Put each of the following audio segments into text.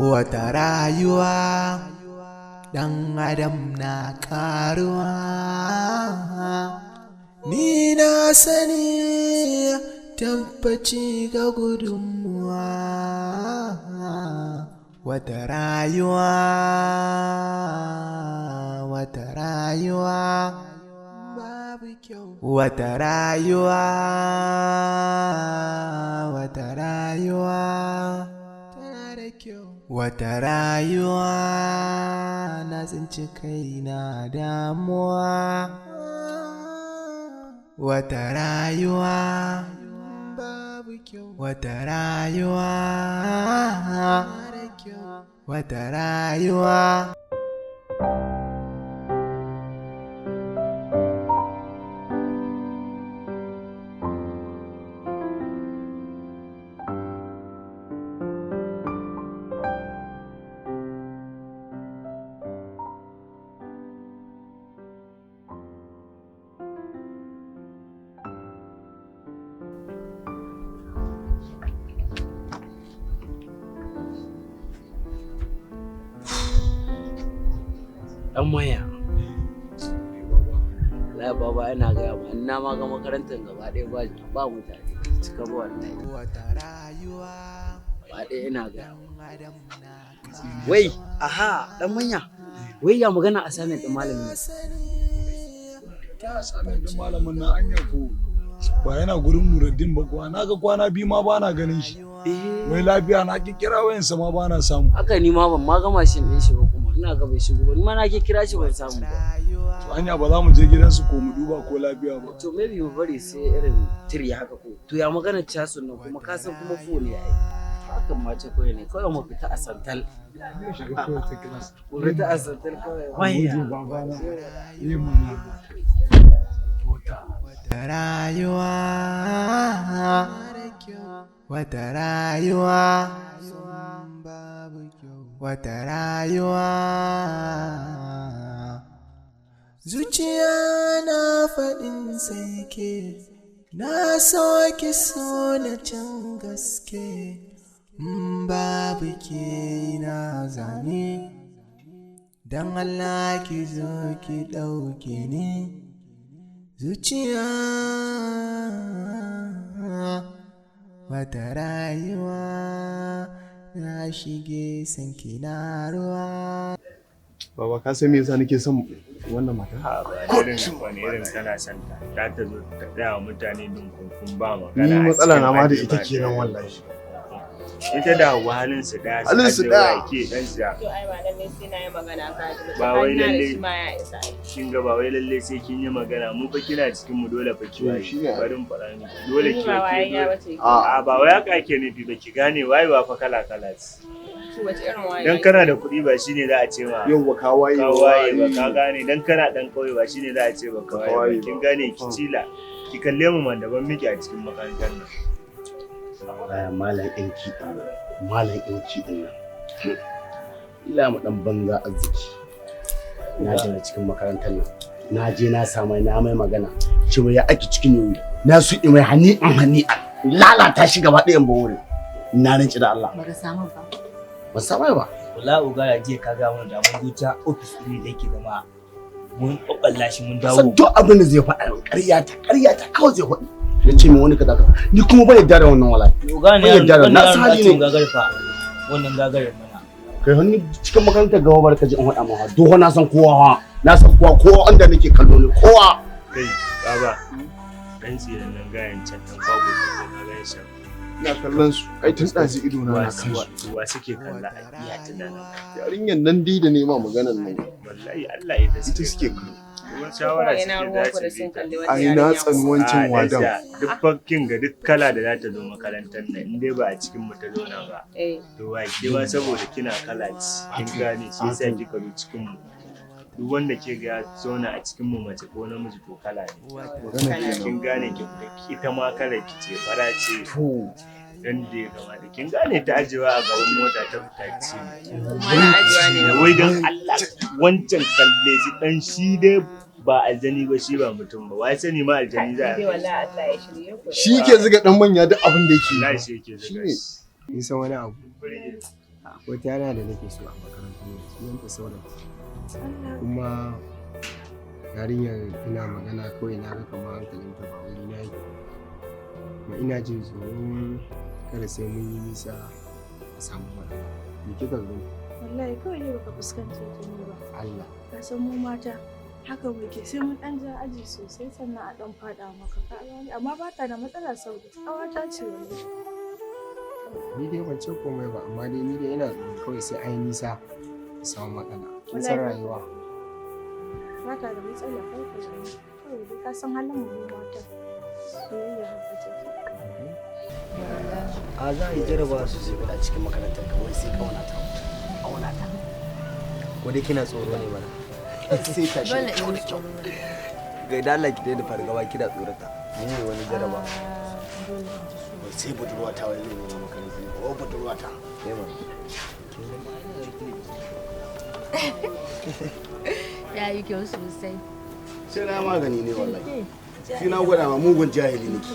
Wata rayuwa ɗan adam na ƙaruwa, ni na sani tabbaci ga gudunmuwa. Wata rayuwa, wata rayuwa babu kyau. Wata rayuwa, wata rayuwa tana da kyau. Wata rayuwa na tsinci kaina damuwa. Wata rayuwa babu kyau. Wata rayuwa, wata rayuwa. Dan maya. Allah baba ina ga yawa ina ma ga makarantar gaba ɗaya ba mutane cika ba wallahi. Wata rayuwa ba ɗaya ina ga yawa. Wai aha dan manya. Wai ya magana assignment din malamin. Assignment din malamin na anya ko ba yana gurin Nuruddin ba kuwa naga kwana biyu ma bana ganin shi. Wai lafiya na kira wayansa ma bana samu. Haka ni ma ban ma ga mashin din shi ba kuma ina ga bai shigo ba ni ma na kira shi ban samu ba. To anya ba za mu je gidansu ko mu duba ko lafiya ba. To maybe mu bari sai irin tiri haka ko. To ya magana casun nan kuma ka san kuma fo ne ai. Hakan ma ce koyi ne kawai mu fita a santal. Mu fita a santal kawai. Wayya babana. Yi mana. Wata rayuwa, wata rayuwa, wata rayuwa. Zuciya na faɗin sai ke, na so ki so na can gaske, babu ke na zane, don Allah ki zo ki ɗauke ni. Zuciya wata rayuwa na shige sanki na ruwa. Baba ka san me yasa nake son wannan mata? Ha ba wani irin kana son ta ta zo ta tsaya wa mutane dunkunkun ba magana. Ni matsala na ma da ita kenan wallahi. Ita da halin su daya su daya ke dan siya. To ai ba lalle sai na yi magana ka ji ba wai lalle ma ya isa. Kin ga ba wai lalle sai kin yi magana mu fa kina cikin mu dole fa ki waye barin fara ni dole ki ba wai ya bace ki. A ba wai haka ake nufi ba ki gane wayewa fa kala kala ce. To wace irin waye? Dan kana da kuɗi ba shine za a ce ma yauwa ka waye ba ka gane dan kana dan kauye ba shine za a ce ba ka waye kin gane ki cila ki kalle mu man daban miki a cikin makarantar nan. Malam ɗinki malam ɗinki ɗin nan ila mu ɗan banza arziki na je na cikin makarantar nan na je na samu na mai magana cewa ya ake cikin yoyi na su mai hani lalata shi gaba ɗayan ba wurin na rinci da Allah Ba ka samu ba. ba samu ba wallahi ugara jiya ka ga mun da mun zo ta office ɗin da yake zama mun kokkalla shi mun dawo san duk abin da zai faɗa ƙarya ta kawai zai faɗi ya ce min wani kaza ni kuma ban yarda da wannan wallahi ugara ne na sali ne gagarfa wannan gagarin mana kai hannu cikin makarantar gaba barka ji in faɗa ma doho na san kowa kowa wanda nake kallo ne kowa kai baba dan tsiran nan gayan can dan babu ko ka ga shi ina kallon su ai tun ɗazi ido na kan su wa suke kalla a iya tunanin yarinyan nan dai da nema maganar nan wallahi Allah ya ta suke kallo kuma shawara suke da su ai na tsani wancan wadan duk fakkin ga duk kala da za ta zo makarantar nan in dai ba a cikin mu ta zauna ba to wai ke ba saboda kina kala ci kin gane shi yasa kika zo cikin mu duk wanda ke ga zauna a cikin mu mace ko namiji to kala ne kin gane ki ita ma kala ki ce fara ce dan da ya kamata kin gane ta ajewa a gaban mota ta fita ce wai dan Allah wancan kalle shi dan shi dai ba aljani ba shi ba mutum ba wai sani ma aljani za a wallahi Allah ya shirye ku shi ke zuga dan manya duk abin da yake wallahi shi yake zuga ni san wani abu wata yana da nake so a makarantar ne sunanta sauran kuma yarinyar ina magana kawai na ga kamar hankalinta ba wuri na yake kuma ina jin tsoron kada sai mun yi nisa a samu matsala me kika gani wallahi kawai ne baka fuskanta ta ne ba Allah ka san mu mata haka muke sai mun dan ja aji sosai sannan a dan fada maka ka gani amma ba ta da matsala saboda kawata ce wallahi ni dai ban ce komai ba amma dai ni dai ina tsoron kawai sai an yi nisa a samu matsala kin san rayuwa ba ta da matsala kai ka gani kawai dai ka san halin mu mata soyayya ba ta a za a yi jarabawa su zai guda cikin makarantar kawai sai kauna ta ko dai kina tsoro ne mana sai ta shi kyau da kyau ga idan Allah ki daina fargaba kina tsorata ni ne wani jaraba sai budurwa ta wai zai nuna makarantar ne ko budurwa ta ya yi kyau sosai sai na magani ne wallahi shi na gwada ma mugun jahili nake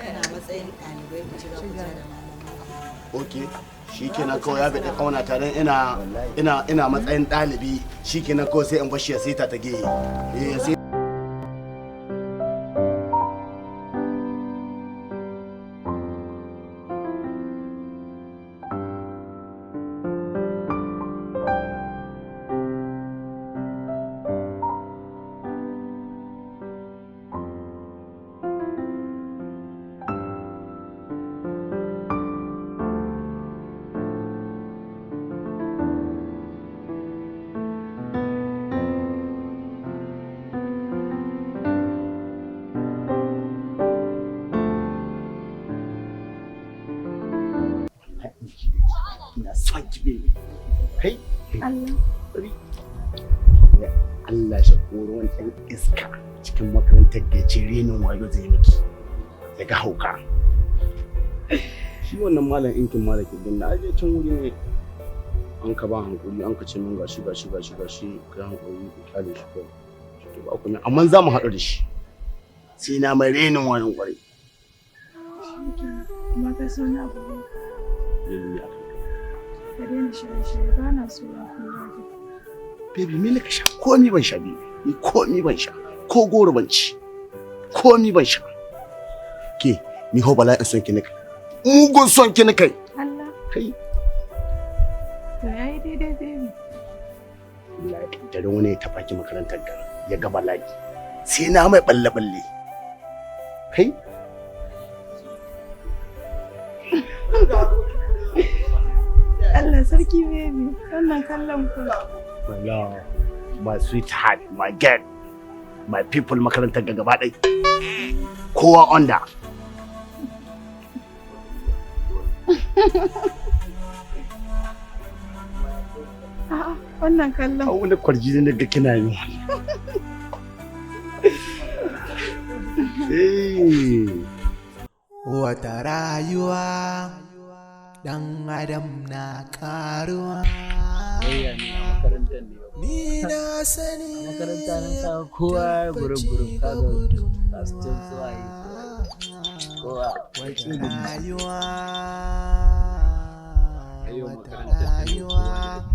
kana matsayin ɗalibai ku ci gaba da okay shi kenan kawai ya bada kauna ta dan ina matsayin ɗalibi shi kenan kawai sai in bashi ya sita ta gehe sai kai Allah shi koro wani ɗan iska cikin makarantar da ya ce renin wayo zai miki daga hauka shi wannan malam inkin malakin din na aje can wuri ne an ka ba hankuri an ka ce min gashi kai hankuri ku kyale shi kai to ba ku ne amma za mu haɗu da shi sai na mai renin wayon kwarai amma ka san na abu ne ka daina shaye-shaye ba na so ya kula da baby me ka sha komi ban sha baby ni komi ban sha ko goro ban ci komi ban sha ke ni ho bala in son ki nika mugun son ki nika Allah kai to yayi daidai baby wallahi dare wani ta faki makarantar ga ya ga bala'i sai na mai balle kai Allah sarki baby wannan kallon ku wallahi my sweetheart my girl my people makarantar ga gaba ɗaya kowa onda a'a wannan kallon wani kwarji ne ga kina yi wata rayuwa dan adam na karuwa ni na sani makaranta nan ka kowa gurum ka ga kasuwan suwaye kowa wata rayuwa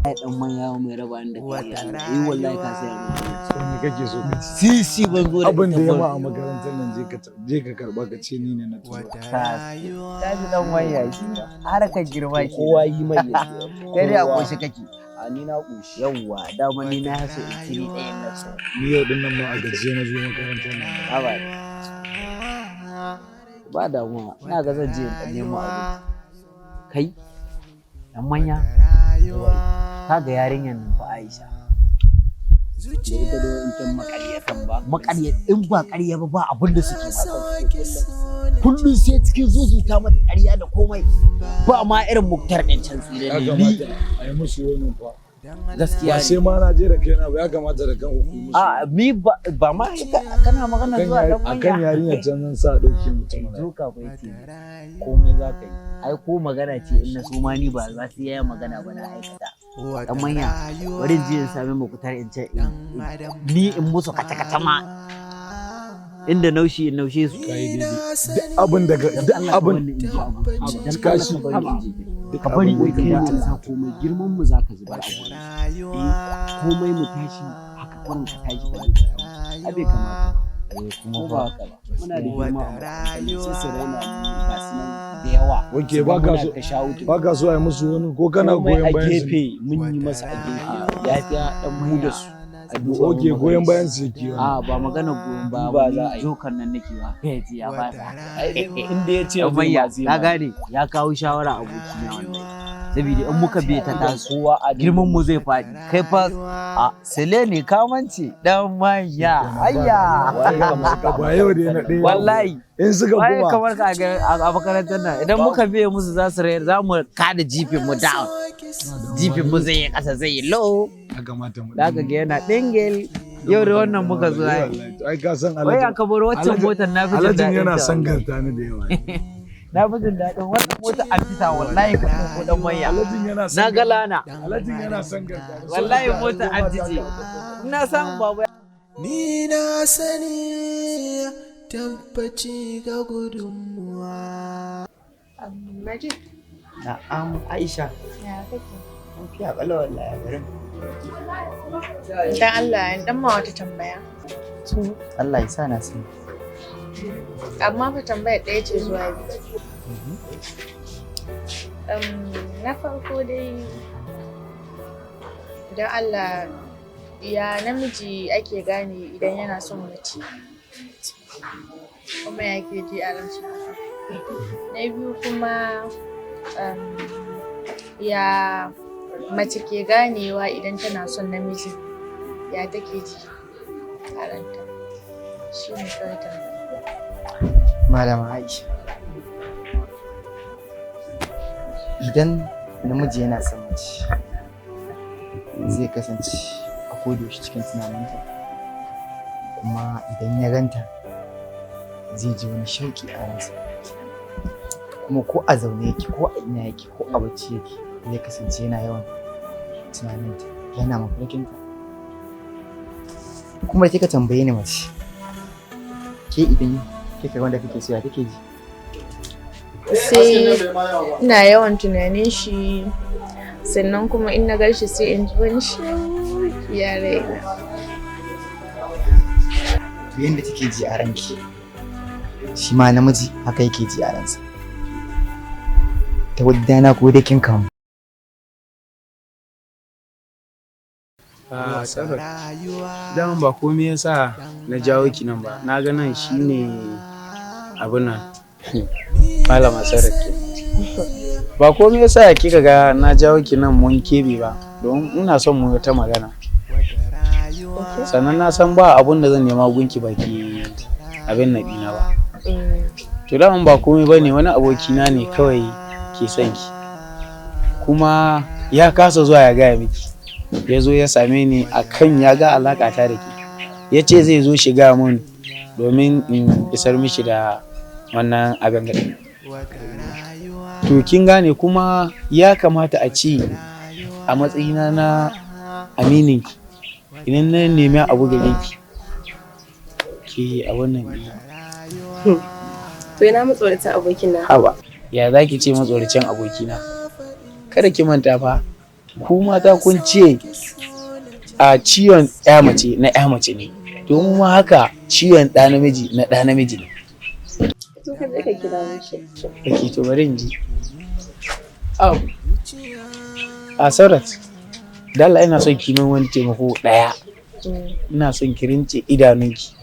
ai dan manya mai raba da kai wallahi ka sai so me kake so ka ci sisi ban zo da abin da ya ma a makarantar nan je ka karba ka ce ni ne na tura ka ji dan manya shi harkar girma ke kowa yi mai kai dai a koshi kake a ni na koshi yawwa dama ni na haso in kiri ɗayan na so ni yau din nan ma a gajiye na zo makarantar nan ba damuwa ina ga zan je in nemo abu kai dan manya kaga yarinyar nan fa Aisha ita da wancan makaryatan ba in ba ƙarya ba abin da suke kullum sai cikin zuzuta mata ƙarya da komai ba ma irin muktar ɗin can tsire ne ni a yi musu wani fa gaskiya ba sai ma na je da kaina ba ya kamata da kan hukumu a mi ba ma kana magana zuwa dan manya akan yarinyar can zan sa dauke mutum duka bai ce komai za ka yi ai ko magana ce in na so ma ni ba za su yi magana ba na aikata dan manya bari in je in sami mukutar in ce ni in musu kata ma inda naushi in naushe su kai daidai duk abin da Kashi ka bari wai kai ne sa komai girman mu zaka zubar a gurin komai mu tashi haka kurin ka tashi ka abe kamata kuma ba haka ba muna da girma sai su raina ga sunan da yawa wake ba ka so ai musu wani ko kana goyon bayan su a gefe mun yi masa a gefe ya fiya dan mu da su oke goyon bayan su yake a ba magana goyon ba za a yi jokan nan nake ba kai ji ya ba inda ya ce bayya ka gane ya kawo shawara abokina wallahi saboda in muka biye ta tasowa a girman mu zai faɗi kai fa a sele ne kamance dan manya ayya ba yau da na ɗaya wallahi in suka kuma kamar ka a makarantar nan idan muka biye musu za su rayar za mu kada jifin mu down jifin mu zai yi ƙasa zai yi low da ka ga yana dingel yau da wannan muka zo ai ka san wai aka bar waccan motar na fi jin daɗin yana son garta ni da yawa na fi jin daɗin wannan mota a fita wallahi ko dan manya na ga lana alhajin yana son garta wallahi mota an jije ina samu babu ni na sani tabbaci ga gudunmuwa. Majid. Na'am Aisha. Ya kake? Lafiya ƙalau wallahi garin. Dan Allah dan ma wata tambaya. Allah ya sa na sani. Amma fa tambayar ɗaya ce zuwa biyu. Na farko dai dan Allah ya namiji ake gane idan yana son mace. Kuma ya ke ji a ransu na biyu kuma ya mace ke ganewa idan tana son namiji ya take ji a ranta shi ne kawai tambaya. Malama Aisha, idan namiji yana son mace zai kasance a kodayaushe cikin tunaninta kuma idan ya ganta zai ji wani shauki a ransa kuma ko a zaune yake ko a ina yake ko a bacci yake zai kasance yana yawan tunaninta yana mafarkinta kuma da kika tambaye ni mace ke idan kika wanda kake so ya take ji sai ina yawan tunanin shi sannan kuma in na gan shi sai in ji wani shauki ya raina. To yanda take ji a ranki shi ma namiji haka yake ji a ransa ta wadda na ko da kin kamu. Daman ba komai yasa na jawo ki nan ba, na ga nan shine abin nan malama sarki. Ba komai yasa kika ga na jawo ki nan mun kebe ba, don ina son mu ta magana. Sannan na san ba abun da zan nema gunki baki abin na dina ba. To daman ba komai bane, wani abokina ne kawai ke son ki. Kuma ya kasa zuwa ya gaya miki. Ya zo ya same ni akan ya ga alaƙa ta da ke. Ya ce zai zo shiga mun domin in isar mishi da wannan abin gari. To kin gane, kuma ya kamata a ce a matsayina na amininki idan na nemi abu gare ki a wannan ɗaya. To ina matsoracin abokin na. Haba, ya za ki ce matsoracin abokina? Kada ki manta fa, ku mata kun ce a ciwon ya mace na ya mace ne, domin ma haka ciwon ɗa namiji na ɗa namiji ne. To ka je ka kira mishi. Kake to bari in ji. A Saurat, dala ina son ki min wani taimako ɗaya. Ina son ki rince idanunki.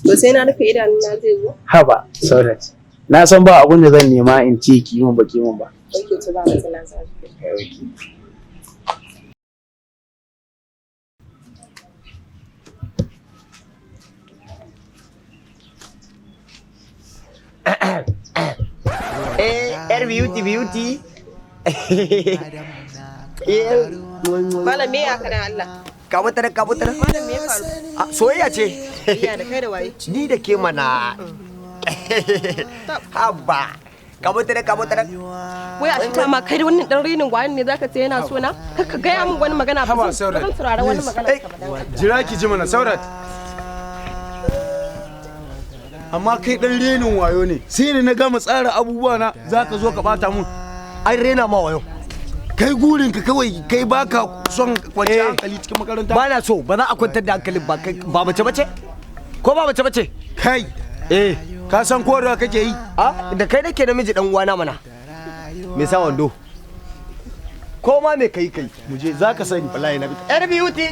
To sai na rufe idanuna zai zo? Haba Saurat, na san ba abun da zan nema in ce ki min ba ki min ba. Okay, to ba matsala za Yar beauty. Malam me ya kana Allah? Kabutar. Malam me ya faru? Soyayya ce. Iya da kai da waye? Ni da ke mana. Haba. Kabutar. Wai a cikin ma kai da wannan dan rinin gwanin ne zaka ce yana so na? Ka gaya min wani magana ba zan turare wani magana ka ba. Jira ki ji mana Saurat. Amma kai dan renin wayo ne, sai ne na gama tsara abubuwa na zaka zo ka bata mun. an rena ma wayo. Kai gurin ka kawai kai baka son kwanciyar hankali cikin makaranta. Ba na so, ba za a kwantar da hankalin ba. Ba mace bace? Ko ba mace bace? Kai ka san korewa kake yi? Da kai nake namiji dan uwana mana. Me sa wando? Ko ma me kai mu je zaka sani. Wallahi na bi. Yar beauty.